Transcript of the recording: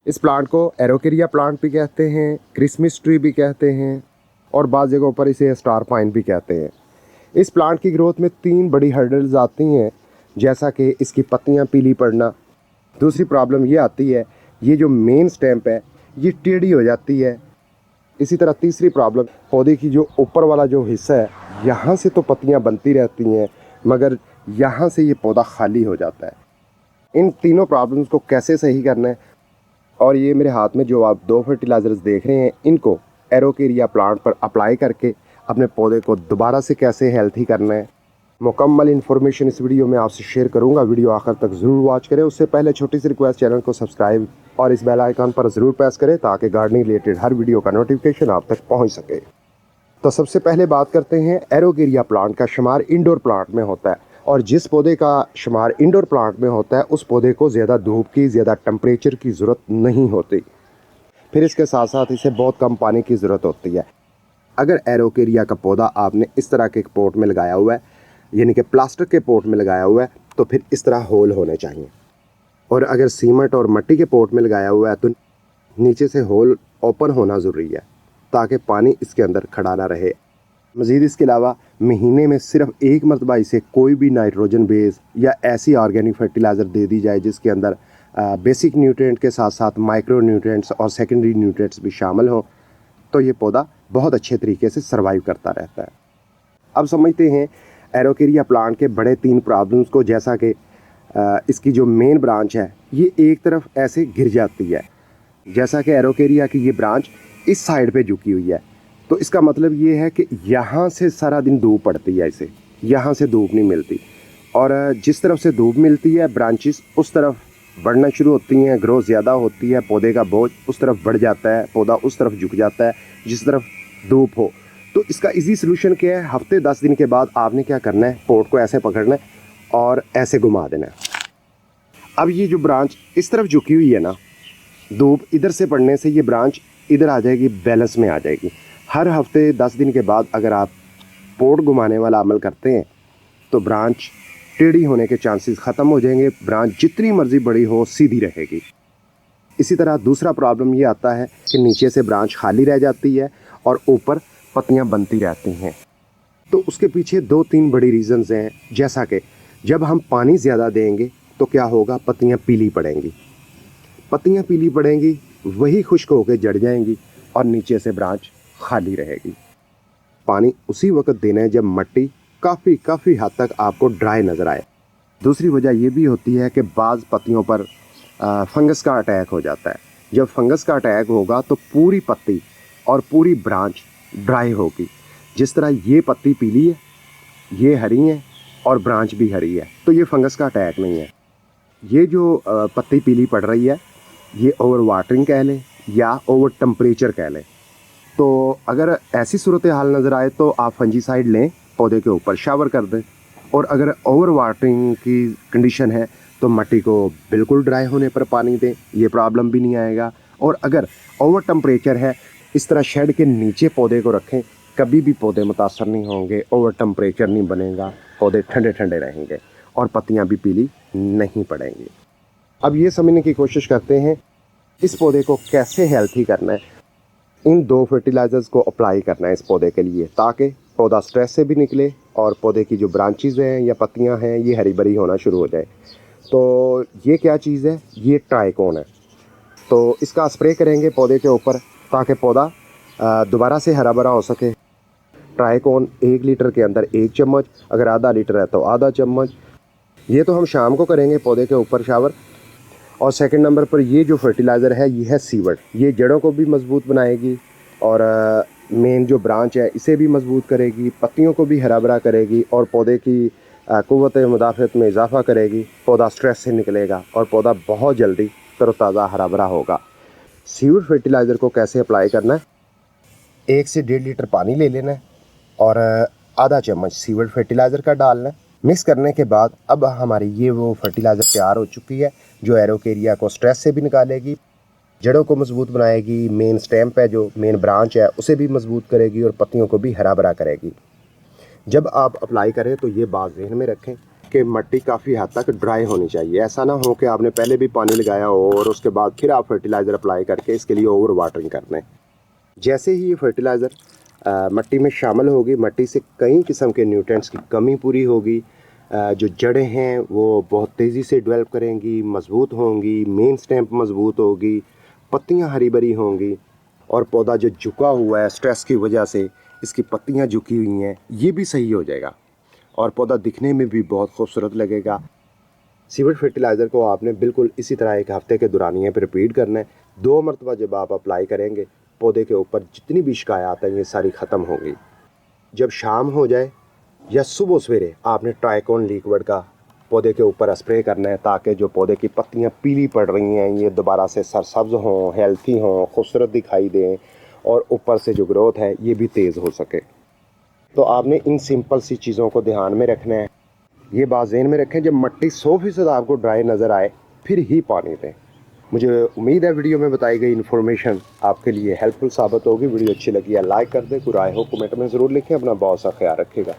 इस प्लांट को araucaria plant भी कहते हैं, क्रिसमस ट्री भी कहते हैं और बाज़ जगहों पर इसे स्टार पाइन भी कहते हैं। इस प्लांट की ग्रोथ में 3 बड़ी हर्डल्स आती हैं, जैसा कि इसकी पत्तियां पीली पड़ना। दूसरी प्रॉब्लम ये आती है, ये जो मेन स्टेम्प है ये टेढ़ी हो जाती है। इसी तरह तीसरी प्रॉब्लम, पौधे की जो ऊपर वाला जो हिस्सा है, यहाँ से तो पत्तियां बनती रहती हैं मगर यहाँ से ये पौधा खाली हो जाता है। इन तीनों प्रॉब्लम्स को कैसे सही करना है, और ये मेरे हाथ में जो आप 2 फर्टिलाइज़र्स देख रहे हैं, इनको एरोकेरिया प्लांट पर अप्लाई करके अपने पौधे को दोबारा से कैसे हेल्थी करना है, मुकम्मल इन्फॉर्मेशन इस वीडियो में आपसे शेयर करूंगा। वीडियो आखिर तक ज़रूर वॉच करें। उससे पहले छोटी सी रिक्वेस्ट, चैनल को सब्सक्राइब और इस बेल आइकन पर ज़रूर प्रेस करें ताकि गार्डनिंग रिलेटेड हर वीडियो का नोटिफिकेशन आप तक पहुंच सके। तो सबसे पहले बात करते हैं, एरोकेरिया प्लांट का शुमार इंडोर प्लांट में होता है और जिस पौधे का शुमार इंडोर प्लांट में होता है उस पौधे को ज़्यादा धूप की, ज़्यादा टेम्परेचर की ज़रूरत नहीं होती। फिर इसके साथ साथ इसे बहुत कम पानी की ज़रूरत होती है। अगर एरोकेरिया का पौधा आपने इस तरह के पोट में लगाया हुआ है, यानी कि प्लास्टिक के पोट में लगाया हुआ है, तो फिर इस तरह होल होने चाहिए। और अगर सीमेंट और मिट्टी के पोट में लगाया हुआ है तो नीचे से होल ओपन होना ज़रूरी है ताकि पानी इसके अंदर खड़ा ना रहे। मज़ीद इसके अलावा महीने में सिर्फ 1 मरतबा इसे कोई भी नाइट्रोजन बेस या ऐसी ऑर्गेनिक फर्टिलाइज़र दे दी जाए जिसके अंदर बेसिक न्यूट्रिएंट के साथ साथ माइक्रो न्यूट्रिएंट्स और सेकेंडरी न्यूट्रिएंट्स भी शामिल हों, तो ये पौधा बहुत अच्छे तरीके से सर्वाइव करता रहता है। अब समझते हैं एरोकेरिया प्लांट के बड़े 3 प्रॉब्लम्स को, जैसा कि इसकी जो मेन ब्रांच है ये एक तरफ ऐसे गिर जाती है। जैसा कि एरोकेरिया की ये ब्रांच इस साइड पे झुकी हुई है, तो इसका मतलब ये है कि यहाँ से सारा दिन धूप पड़ती है, इसे यहाँ से धूप नहीं मिलती। और जिस तरफ से धूप मिलती है ब्रांचेस उस तरफ बढ़ना शुरू होती हैं, ग्रोथ ज़्यादा होती है, पौधे का बोझ उस तरफ बढ़ जाता है, पौधा उस तरफ झुक जाता है जिस तरफ धूप हो। तो इसका इजी सोल्यूशन क्या है, हफ्ते 10 दिन के बाद आपने क्या करना है, पोट को ऐसे पकड़ना है और ऐसे घुमा देना है। अब ये जो ब्रांच इस तरफ झुकी हुई है ना, धूप इधर से पड़ने से ये ब्रांच इधर आ जाएगी, बैलेंस में आ जाएगी। हर हफ्ते 10 दिन के बाद अगर आप पोट घुमाने वाला अमल करते हैं तो ब्रांच टेढ़ी होने के चांसेस ख़त्म हो जाएंगे, ब्रांच जितनी मर्जी बड़ी हो सीधी रहेगी। इसी तरह दूसरा प्रॉब्लम ये आता है कि नीचे से ब्रांच खाली रह जाती है और ऊपर पत्तियां बनती रहती हैं। तो उसके पीछे 2-3 बड़ी रीज़न्स हैं, जैसा कि जब हम पानी ज़्यादा देंगे तो क्या होगा, पत्तियां पीली पड़ेंगी। पत्तियां पीली पड़ेंगी, वही खुश्क होकर जड़ जाएंगी और नीचे से ब्रांच खाली रहेगी। पानी उसी वक्त देना है जब मिट्टी काफ़ी हद तक आपको ड्राई नज़र आए। दूसरी वजह यह भी होती है कि बाज़ पत्तियों पर फंगस का अटैक हो जाता है। जब फंगस का अटैक होगा तो पूरी पत्ती और पूरी ब्रांच ड्राई होगी। जिस तरह ये पत्ती पीली है, ये हरी है और ब्रांच भी हरी है, तो ये फंगस का अटैक नहीं है। ये जो पत्ती पीली पड़ रही है ये ओवर वाटरिंग कह लें या ओवर टेम्परेचर कह लें। तो अगर ऐसी सूरत हाल नज़र आए तो आप फंजीसाइड लें, पौधे के ऊपर शावर कर दें। और अगर ओवर वाटरिंग की कंडीशन है तो मिट्टी को बिल्कुल ड्राई होने पर पानी दें, ये प्रॉब्लम भी नहीं आएगा। और अगर ओवर टेम्परेचर है, इस तरह शेड के नीचे पौधे को रखें, कभी भी पौधे मुतासर नहीं होंगे, ओवर टेम्परेचर नहीं बनेगा, पौधे ठंडे ठंडे रहेंगे और पत्तियां भी पीली नहीं पड़ेंगी। अब ये समझने की कोशिश करते हैं इस पौधे को कैसे हेल्थी करना है। इन 2 फर्टिलाइज़र्स को अप्लाई करना है इस पौधे के लिए ताकि पौधा स्ट्रेस से भी निकले और पौधे की जो ब्रांचेज़ हैं या पत्तियां हैं ये हरी भरी होना शुरू हो जाए। तो ये क्या चीज़ है, ये ट्राइकोन है। तो इसका स्प्रे करेंगे पौधे के ऊपर ताकि पौधा दोबारा से हरा भरा हो सके। ट्राइकोन 1 लीटर के अंदर 1 चम्मच, अगर आधा लीटर है तो आधा चम्मच। ये तो हम शाम को करेंगे पौधे के ऊपर शावर। और सेकंड नंबर पर ये जो फर्टिलाइज़र है ये है सीवर्ड। ये जड़ों को भी मजबूत बनाएगी और मेन जो ब्रांच है इसे भी मजबूत करेगी, पत्तियों को भी हरा भरा करेगी और पौधे की क़ुव्वत मुदाफ़अत में इजाफ़ा करेगी। पौधा स्ट्रेस से निकलेगा और पौधा बहुत जल्दी तरोताज़ा हरा भरा होगा। सीवर्ड फर्टिलाइज़र को कैसे अप्लाई करना है, 1 से 1.5 लीटर पानी ले लेना है और आधा चम्मच सीवर्ड फर्टिलाइज़र का डालना है। मिक्स करने के बाद अब हमारी ये वो फर्टिलाइज़र तैयार हो चुकी है जो एरोकेरिया को स्ट्रेस से भी निकालेगी, जड़ों को मजबूत बनाएगी, मेन स्टेम्प है जो मेन ब्रांच है उसे भी मजबूत करेगी और पत्तियों को भी हरा भरा करेगी। जब आप अप्लाई करें तो ये बात ज़हन में रखें कि मिट्टी काफ़ी हद तक ड्राई होनी चाहिए। ऐसा ना हो कि आपने पहले भी पानी लगाया हो और उसके बाद फिर आप फर्टिलाइज़र अप्लाई करके इसके लिए ओवर वाटरिंग कर लें। जैसे ही ये फर्टिलाइज़र मिट्टी में शामिल होगी, मिट्टी से कई किस्म के न्यूट्रिएंट्स की कमी पूरी होगी। जो जड़ें हैं वो बहुत तेज़ी से डेवलप करेंगी, मज़बूत होंगी, मेन स्टेम मज़बूत होगी, पत्तियाँ हरी भरी होंगी और पौधा जो झुका हुआ है स्ट्रेस की वजह से, इसकी पत्तियाँ झुकी हुई हैं, ये भी सही हो जाएगा और पौधा दिखने में भी बहुत खूबसूरत लगेगा। सीवेट फर्टिलाइज़र को आपने बिल्कुल इसी तरह एक हफ़्ते के दौरानिए पे रिपीट करना है। 2 मरतबा जब आप अप्लाई करेंगे, पौधे के ऊपर जितनी भी शिकायत हैं ये सारी ख़त्म होंगी। जब शाम हो जाए या सुबह सवेरे आपने ट्राइकोन लिक्विड का पौधे के ऊपर स्प्रे करना है, ताकि जो पौधे की पत्तियां पीली पड़ रही हैं ये दोबारा से सरसब्ज़ हों, हेल्थी हों, खूबसूरत दिखाई दें और ऊपर से जो ग्रोथ है ये भी तेज़ हो सके। तो आपने इन सिंपल सी चीज़ों को ध्यान में रखना है। ये बात ज़हन में रखें, जब मिट्टी 100% आपको ड्राई नज़र आए फिर ही पानी दें। मुझे उम्मीद है वीडियो में बताई गई इन्फॉर्मेशन आपके लिए हेल्पफुल साबित होगी। वीडियो अच्छी लगी है लाइक कर दें, कोई राय हो कमेंट में ज़रूर लिखें। अपना बहुत सा ख्याल रखिएगा।